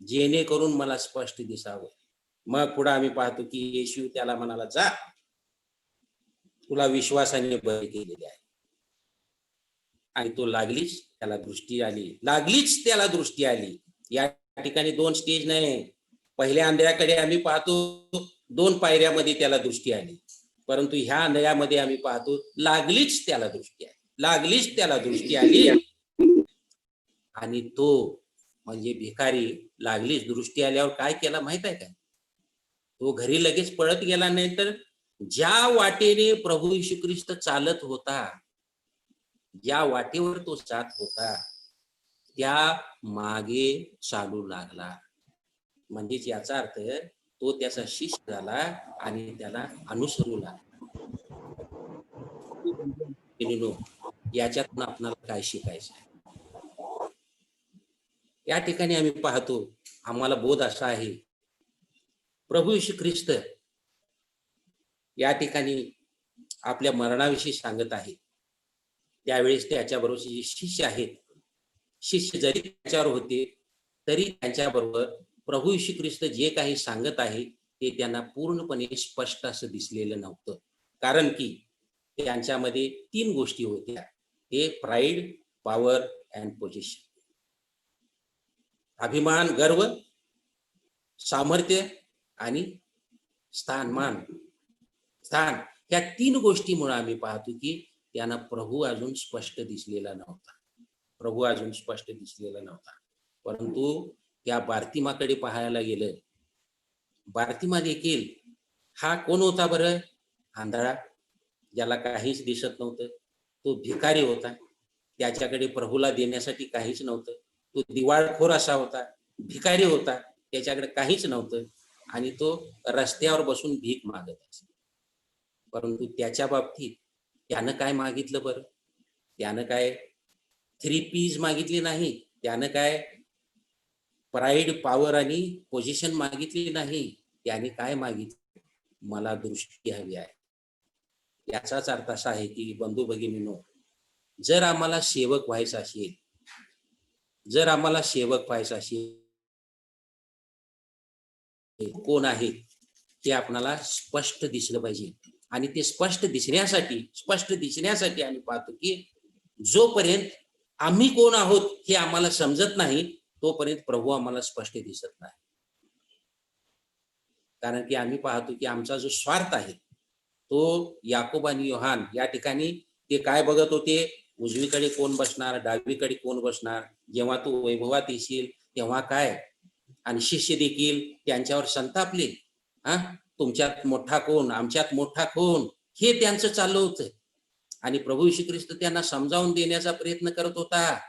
जेणेकरून मला स्पष्ट दिसावं. मग पुढे आम्ही पाहतो की येशू त्याला म्हणाला, जा, तुला विश्वासाने बरे केलेले आहे. आणि तो लागलीच त्याला दृष्टी आली, लागलीच त्याला दृष्टी आली. या ठिकाणी दोन स्टेज नाही. पहिल्या अंधळ्याकडे आम्ही पाहतो 2 पायऱ्यामध्ये त्याला दृष्टी आली, परंतु ह्या अंधळ्यामध्ये आम्ही पाहतो लागलीच त्याला दृष्टी आली, लागलीच त्याला दृष्टी आली. आणि तो म्हणजे भिकारी लागलीच दृष्टी आल्यावर काय केला माहित आहे का? तो घरी लगेच पळत गेला नाही, तर ज्या वाटेने प्रभू येशू ख्रिस्त चालत होता, ज्या वाटेवर तो जात होता, त्या मागे चालू लागला. म्हणजेच याचा अर्थ तो त्याचा शिष्य झाला आणि त्याला अनुसरू लागला. याच्यातून आपल्याला काय शिकायचं आहे? या ठिकाणी आम्ही पाहतो, आम्हाला बोध असा आहे, प्रभू येशू ख्रिस्त या ठिकाणी आपल्या मरणाविषयी सांगत आहे. त्यावेळेस त्याच्याबरोबर जे शिष्य आहेत, शिष्य जरी त्याच्यावर होते तरी त्यांच्याबरोबर प्रभू येशू ख्रिस्त जे काही सांगत आहे ते त्यांना पूर्णपणे स्पष्ट असं दिसलेलं नव्हतं. कारण की त्यांच्यामध्ये 3 गोष्टी होत्या, ते प्राईड, पॉवर अँड पोझिशन. अभिमान, गर्व, सामर्थ्य आणि स्थान. या 3 गोष्टीमुळे आम्ही पाहतो की त्यांना प्रभू अजून स्पष्ट दिसलेला नव्हता, प्रभू अजून स्पष्ट दिसलेला नव्हता. परंतु त्या बार्तिमाकडे पाहायला गेलं, बार्तिमा देखील हा कोण होता बरं? आंधळा, ज्याला काहीच दिसत नव्हतं. तो भिकारी होता, त्याच्याकडे प्रभूला देण्यासाठी काहीच नव्हतं. तो दिवाळखोर असा होता, भिकारी होता, त्याच्याकडे काहीच नव्हतं आणि तो रस्त्यावर बसून भीक मागत असे. परंतु त्याच्या बाबतीत त्यानं काय मागितलं बरं? त्यानं काय 3 P's मागितली नाही, त्यानं काय प्राईड, पॉवर आणि पोझिशन मागितली नाही. त्याने काय मागितलं? मला दृष्टी हवी आहे. याचाच अर्थ असा आहे की बंधू भगिनींनो, जर आम्हाला सेवक व्हायचं असेल, जर आम्हाला सेवक व्हायचं असेल, कोण आहे ते आपल्याला स्पष्ट दिसलं पाहिजे. आणि ते स्पष्ट दिसण्यासाठी आम्ही पाहतो की जोपर्यंत आम्ही कोण आहोत हे आम्हाला समजत नाही, तोपर्यंत प्रभू आम्हाला स्पष्ट दिसत नाही. कारण की आम्ही पाहतो की आमचा जो स्वार्थ आहे, तो याकोब आणि योहान या ठिकाणी ते काय बघत होते? उजवीकडे कोण बसणार, डावीकडे कोण बसणार, जेव्हा तू वैभवात येशील तेव्हा काय? आणि शिष्य देखील त्यांच्यावर संतापले. तुमच्यात मोठा कोण, आमच्यात मोठा कोण, हे त्यांचं चाललं होतं. आणि प्रभू येशू ख्रिस्त त्यांना समजावून देण्याचा प्रयत्न करत होता.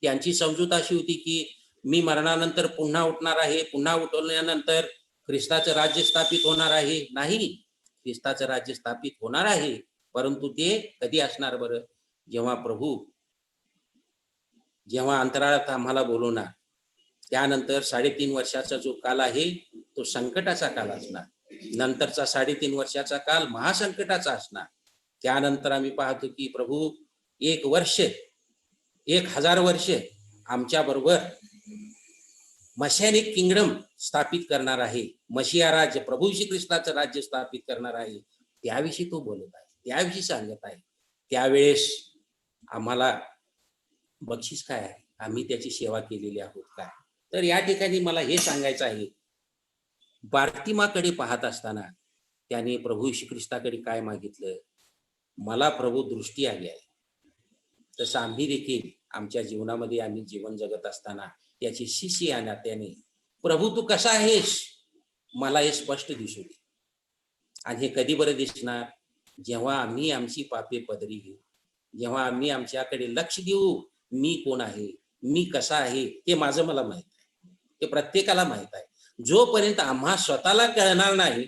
त्यांची समजूत अशी होती की मी मरणानंतर पुन्हा उठणार आहे, पुन्हा उठवल्यानंतर ख्रिस्ताचं राज्य स्थापित होणार आहे. नाही, ख्रिस्ताचं राज्य स्थापित होणार आहे, परंतु ते कधी असणार बरं? जेव्हा अंतराळात आम्हाला बोलवणार, त्यानंतर 3.5 वर्षाचा जो काल आहे तो संकटाचा काल असणार. नंतरचा 3.5 वर्षाचा काल महासंकटाचा असणार. त्यानंतर आम्ही पाहतो की प्रभू 1 वर्ष, 1000 वर्ष आमच्या बरोबर मशानिक किंगडम स्थापित करणार आहे. मशिया राज्य, प्रभू येशू ख्रिस्ताचं राज्य स्थापित करणार आहे. त्याविषयी तो बोलत आहे, त्याविषयी सांगत आहे. त्यावेळेस आम्हाला बक्षीस काय आहे? आम्ही त्याची सेवा केलेली आहोत काय? तर या ठिकाणी मला हे सांगायचं आहे, बार्तिमाकडे पाहत असताना त्याने प्रभू येशू ख्रिस्ताकडे काय मागितलं? मला प्रभू दृष्टी आली आहे. तसं आम्ही देखील आमच्या जीवनामध्ये आम्ही जीवन जगत असताना त्याची शिष्य या नात्याने, प्रभू तू कसा आहेस, मला हे स्पष्ट दिसू दे. आणि हे कधी बरं दिसणार? जेव्हा आम्ही आमची पापे पदरी घेऊ, जेव्हा आम्ही आमच्याकडे लक्ष देऊ, मी कोण आहे, मी कसा आहे, ते माझं मला माहित आहे, ते प्रत्येकाला माहित आहे. जोपर्यंत आम्हा स्वतःला कळणार नाही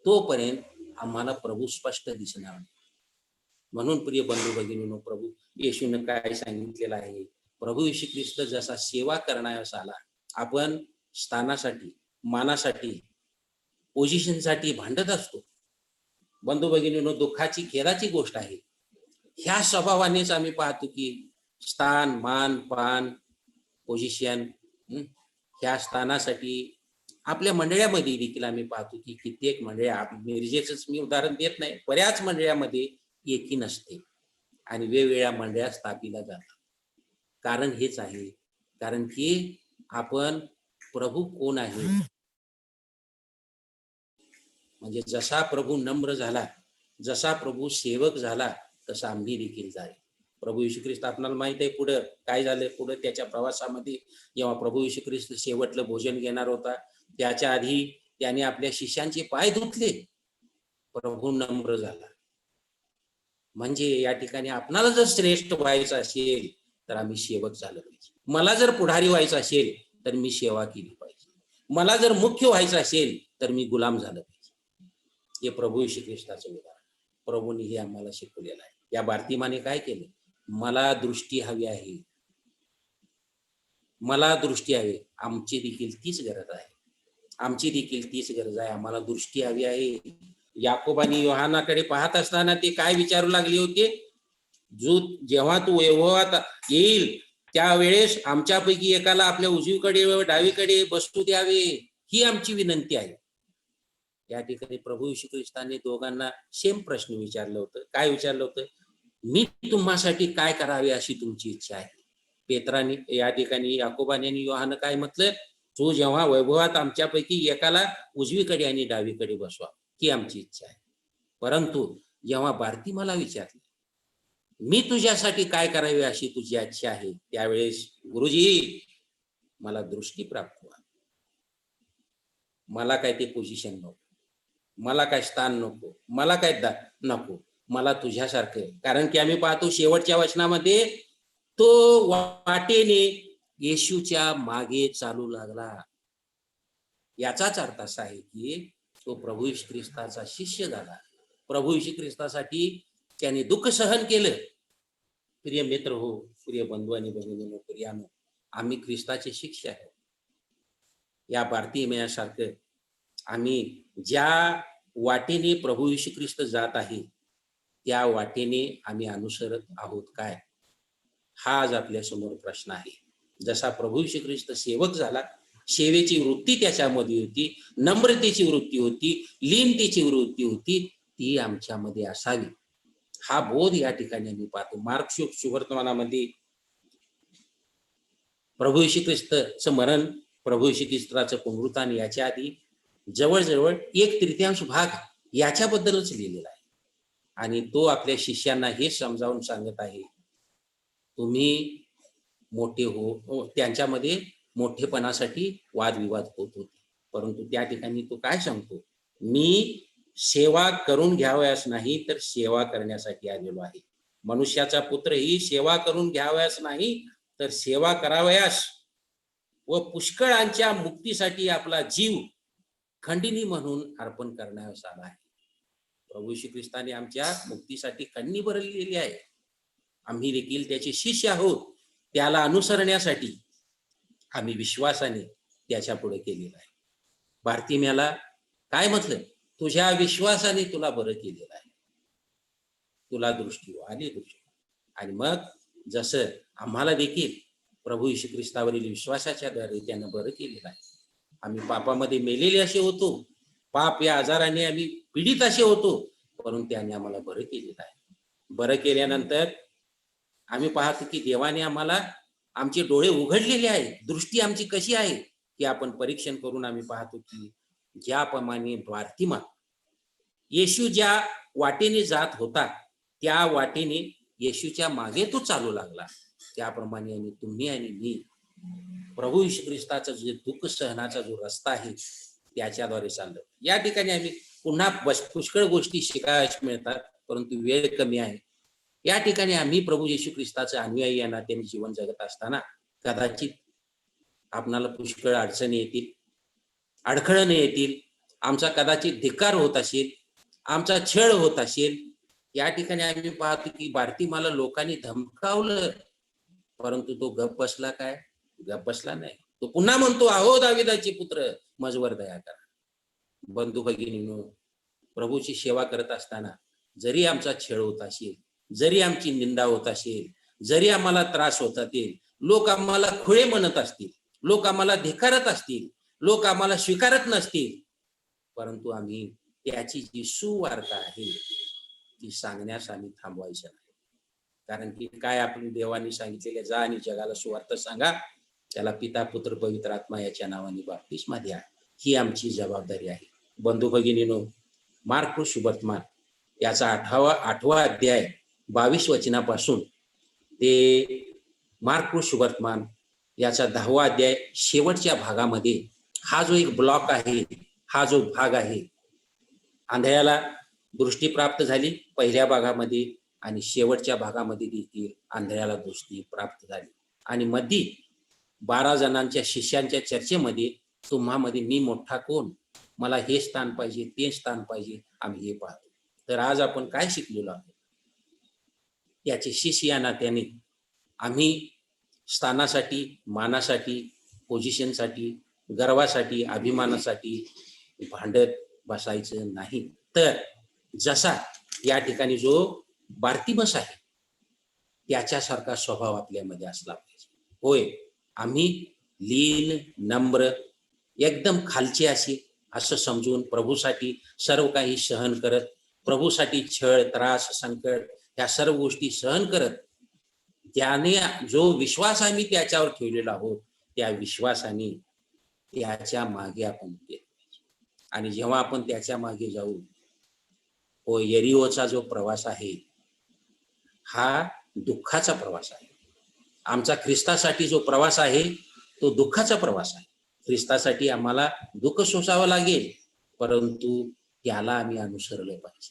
तोपर्यंत आम्हाला प्रभू स्पष्ट दिसणार नाही. म्हणून प्रिय बंधू भगिनींनो, प्रभू येशूने काय सांगितलेलं आहे? प्रभू येशू ख्रिस्त जसा सेवा करण्यास आला, आपण स्थानासाठी, मानासाठी, पोझिशनसाठी भांडत असतो. बंधू भगिनींनो, दुःखाची, खेदाची गोष्ट आहे ह्या स्वभावानेच आम्ही पाहतो की स्थान, मान, पान, पोझिशन, ह्या स्थानासाठी आपल्या मंडळामध्ये देखील आम्ही पाहतो की कित्येक मंडळ्या, मिरजेच मी उदाहरण देत नाही, बऱ्याच मंडळामध्ये एकी नसते आणि वेगवेगळ्या मंडळा स्थापिल्या जातात. कारण हेच आहे, कारण की आपण प्रभू कोण आहे, म्हणजे जसा प्रभू नम्र झाला, जसा प्रभू सेवक झाला, तसा आम्ही देखील जाईल. प्रभू येशू ख्रिस्त, आपल्याला माहित आहे पुढे काय झालं. पुढे त्याच्या प्रवासामध्ये जेव्हा प्रभू येशू ख्रिस्त शेवटलं भोजन घेणार होता, त्याच्या आधी त्याने आपल्या शिष्यांचे पाय धुतले. प्रभू नम्र झाला. म्हणजे या ठिकाणी आपणाला जर श्रेष्ठ व्हायचं असेल तर आम्ही सेवक झालं पाहिजे. मला जर पुढारी व्हायचं असेल तर मी सेवा केली पाहिजे. मला जर मुख्य व्हायचं असेल तर मी गुलाम झालं पाहिजे. हे प्रभू येशू ख्रिस्ताचं उदाहरण प्रभूंनी हे आम्हाला शिकवलेलं आहे. या बार्तिमाने काय केलं, मला दृष्टी हवी आहे, मला दृष्टी हवी. आमची देखील तीच गरज आहे, आमची देखील तीच गरज आहे. आम्हाला दृष्टी हवी आहे. याकोब आणि योहानाकडे पाहत असताना ते काय विचारू लागले होते, जो जेव्हा तू वैभवात येईल त्यावेळेस आमच्यापैकी एकाला आपल्या उजवीकडे व डावीकडे बसू द्यावे, ही आमची विनंती आहे. या ठिकाणी प्रभू येशू ख्रिस्ताने दोघांना सेम प्रश्न विचारलं होतं. काय विचारलं होतं, मी तुम्हासाठी काय करावे अशी तुमची इच्छा आहे. पेत्राने या ठिकाणी याकोबाने आणि योहानं काय म्हटलं, तो जेव्हा वैभवात आमच्यापैकी एकाला उजवीकडे आणि डावीकडे बसवा, ही आमची इच्छा आहे. परंतु जेव्हा बार्तिमाला विचारले, मी तुझ्यासाठी काय करावे अशी तुझी इच्छा आहे, त्यावेळेस गुरुजी मला दृष्टी प्राप्त व्हा, मला काय ते पोझिशन नको, मला काय स्थान नको, मला काय नको, मला तुझ्यासारखं. कारण की आम्ही पाहतो शेवटच्या वचनामध्ये तो वाटेने येशूच्या मागे चालू लागला. याचाच अर्थ असा आहे की तो प्रभू येशू ख्रिस्ताचा शिष्य झाला. प्रभू येशू ख्रिस्तासाठी त्याने दुःख सहन केलं. प्रिय मित्र हो, प्रिय बंधू आणि भगिनींनो, प्रियानो, आम्ही ख्रिस्ताचे शिष्य आहोत. या बार्तिमेयासारखं आम्ही ज्या वाटेने प्रभू येशू ख्रिस्त जात आहे त्या वाटेने आम्ही अनुसरत आहोत काय, हा आज आपल्या समोर प्रश्न आहे. जसा प्रभू येशू ख्रिस्त सेवक झाला, सेवेची वृत्ती त्याच्यामध्ये होती, नम्रतेची वृत्ती होती, लीनतेची वृत्ती होती, ती आमच्यामध्ये असावी. हा बोध या ठिकाणी आम्ही पाहतो. मार्क सुवर्तमानामध्ये प्रभू येशू ख्रिस्तचं मरण, प्रभू येशू ख्रिस्ताचं पुनरुत्थान याच्या आधी जवळजवळ 1/3 भाग याच्याबद्दलच लिहिलेला आहे. आणि तो आपल्या शिष्यांना हे समजावून सांगत आहे, तुम्ही मोठे हो. त्यांच्यामध्ये मोठेपणासाठी वादविवाद होत होते, परंतु त्या ठिकाणी तो काय सांगतो, मी सेवा करून घ्यावयास नाही तर सेवा करण्यासाठी आलेलो आहे. मनुष्याचा पुत्र ही सेवा करून घ्यावयास नाही तर सेवा करावयास व पुष्कळांच्या मुक्तीसाठी आपला जीव खंडिनी म्हणून अर्पण करण्यास आला आहे. प्रभू श्री ख्रिस्ताने आमच्या मुक्तीसाठी खंडणी भरलेली आहे. आम्ही देखील त्याचे शिष्य आहोत. त्याला अनुसरण्यासाठी आम्ही विश्वासाने त्याच्या पुढे केलेला आहे. बार्तिमेयाला काय म्हटलं, तुझ्या विश्वासाने तुला बरं केलेलं आहे, तुला दृष्टी आली दृष्टी. आणि मग जसं आम्हाला देखील प्रभू येशू ख्रिस्तावरील विश्वासाच्या द्वारे त्यानं बरं केलेलं आहे. आम्ही पापामध्ये मेलेले असे होतो, पाप या आजाराने आम्ही पीडित असे होतो, परंतु त्याने आम्हाला बरं केलेलं आहे. बरं केल्यानंतर आम्ही पाहतो की देवाने आम्हाला आमचे डोळे उघडलेले आहे. दृष्टी आमची कशी आहे की आपण परीक्षण करून आम्ही पाहतो की ज्याप्रमाणे बार्तिमा येशू ज्या वाटेने जात होता त्या वाटेने येशूच्या मागे तो चालू लागला, त्याप्रमाणे आम्ही, तुम्ही आणि मी, प्रभू येशू ख्रिस्ताचा जे दुःख सहनाचा जो रस्ता आहे त्याच्याद्वारे चाललो. या ठिकाणी आम्ही पुन्हा पुष्कळ गोष्टी शिकायला मिळतात, परंतु वेळ कमी आहे. या ठिकाणी आम्ही प्रभू येशू ख्रिस्ताचे अनुयायी या नात्याने जीवन जगत असताना कदाचित आपणाला पुष्कळ अडचणी येतील, अडखळणी येतील, आमचा कदाचित धिक्कार होत असेल, आमचा छळ होत असेल. या ठिकाणी आम्ही पाहतो की बार्तिमाला लोकांनी धमकावलं, परंतु तो गप बसला काय? गप बसला नाही. तो पुन्हा म्हणतो, अहो दाविदाचे पुत्र, मजवर दया करा. बंधू भगिनींनो, प्रभूची सेवा करत असताना जरी आमचा छळ होत असेल, जरी आमची निंदा होत असेल, जरी आम्हाला त्रास होत असेल, लोक आम्हाला खुळे म्हणत असतील, लोक आम्हाला धिक्कारत असतील, लोक आम्हाला स्वीकारत नसतील, परंतु आम्ही त्याची जी सुवार्ता आहे ती सांगण्यास आम्ही थांबवायचं नाही. कारण की काय आपण देवाने सांगितलेले, जा आणि जगाला सुवार्ता सांगा, त्याला पिता पुत्र पवित्र आत्मा याच्या नावाने बाप्तिस्मा द्या, ही आमची जबाबदारी आहे. बंधू भगिनीनो, मार्क सुवर्तमान याचा आठवा अध्याय 22 वचनापासून ते मार्क सुवर्तमान याचा 10वा अध्याय शेवटच्या भागामध्ये हा जो एक ब्लॉक आहे, हा जो भाग आहे, आंधळ्याला दृष्टी प्राप्त झाली पहिल्या भागामध्ये आणि शेवटच्या भागामध्ये देखील आंधळ्याला दृष्टी प्राप्त झाली. आणि मध्ये 12 जणांच्या शिष्यांच्या चर्चेमध्ये तुम्हामध्ये मी मोठा कोण, मला हे स्थान पाहिजे, ते स्थान पाहिजे, आम्ही हे पाहतो. तर आज आपण काय शिकलेलो आहोत? त्याचे शिष्य या नात्याने आम्ही स्थानासाठी, मानासाठी, पोझिशनसाठी, गर्वासाठी, अभिमानासाठी भांडत बसायचं नाही. तर जसा या ठिकाणी जो बार्तिमस आहे त्याच्यासारखा स्वभाव आपल्यामध्ये असला पाहिजे. होय, आम्ही लीन, नम्र, एकदम खालचे असे असं समजून प्रभूसाठी सर्व काही सहन करत, प्रभूसाठी छळ, त्रास, संकट ह्या सर्व गोष्टी सहन करत, त्याने जो विश्वास आम्ही त्याच्यावर ठेवलेला आहोत त्या विश्वासाने त्याच्या मागे आपण गेलो. आणि जेव्हा आपण त्याच्या मागे जाऊ, हो, यरिओचा जो प्रवास आहे हा दुःखाचा प्रवास आहे. आमचा ख्रिस्तासाठी जो प्रवास आहे तो दुःखाचा प्रवास आहे. ख्रिस्तासाठी आम्हाला दुःख सोसावं लागेल, परंतु त्याला आम्ही अनुसरलं पाहिजे.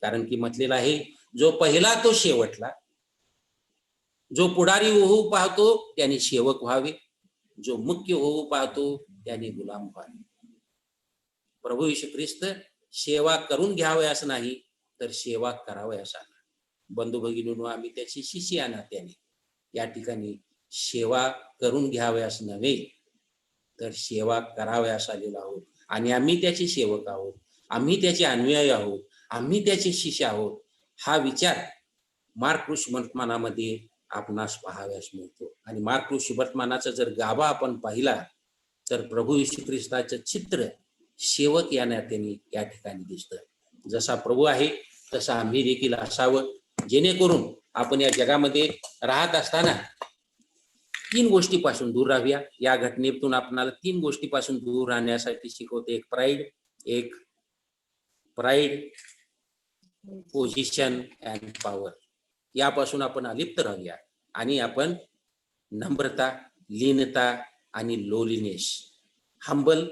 कारण की म्हटलेलं आहे, जो पहिला तो शेवटला, जो पुढारी होऊ पाहतो त्याने सेवक व्हावे, जो मुख्य होऊ पाहतो त्याने गुलाम व्हावे. प्रभू येशू ख्रिस्त सेवा करून घ्यावयास नाही तर सेवा करावयास आला. बंधू भगिनींनो, आम्ही त्याची शिष्य या नात्याने या ठिकाणी सेवा करून घ्यावयास नव्हे तर सेवा करावयास आलेलो आहोत. आणि आम्ही त्याचे सेवक आहोत, आम्ही त्याचे अनुयायी आहोत, आम्ही त्याचे शिष्य आहोत. हा विचार मार्क सुवर्तमानामध्ये आपणास पाहाव्यास मिळतो. आणि मार्क सुवर्तमानाचा जर गाभा आपण पाहिला तर प्रभू येशू ख्रिस्ताचं चित्र सेवक या नात्याने या ठिकाणी दिसतं. जसा प्रभू आहे तसा आम्ही देखील असावं, जेणेकरून आपण या जगामध्ये राहत असताना 3 गोष्टीपासून दूर राहूया. या घटनेतून आपल्याला 3 गोष्टीपासून दूर राहण्यासाठी शिकवते. एक प्राईड, पोझिशन अँड पॉवर, यापासून आपण अलिप्त राहूया. आणि आपण नम्रता, लीनता आणि लोलीनेस, हंबल,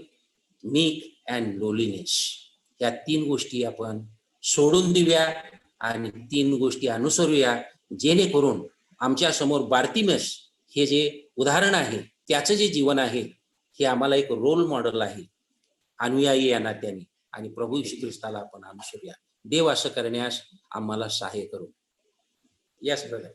मीक अँड लोलीनेस, या 3 गोष्टी आपण सोडून देऊया आणि 3 गोष्टी अनुसरूया, जेणेकरून आमच्या समोर बार्तिमेस हे जे उदाहरण आहे, त्याचं जे जीवन आहे, हे आम्हाला एक रोल मॉडेल आहे अनुयायी या नात्याने. आणि प्रभू येशू ख्रिस्ताला आपण अनुसरूया. देव असं करण्यास आम्हाला सहाय्य करू. Yes brother.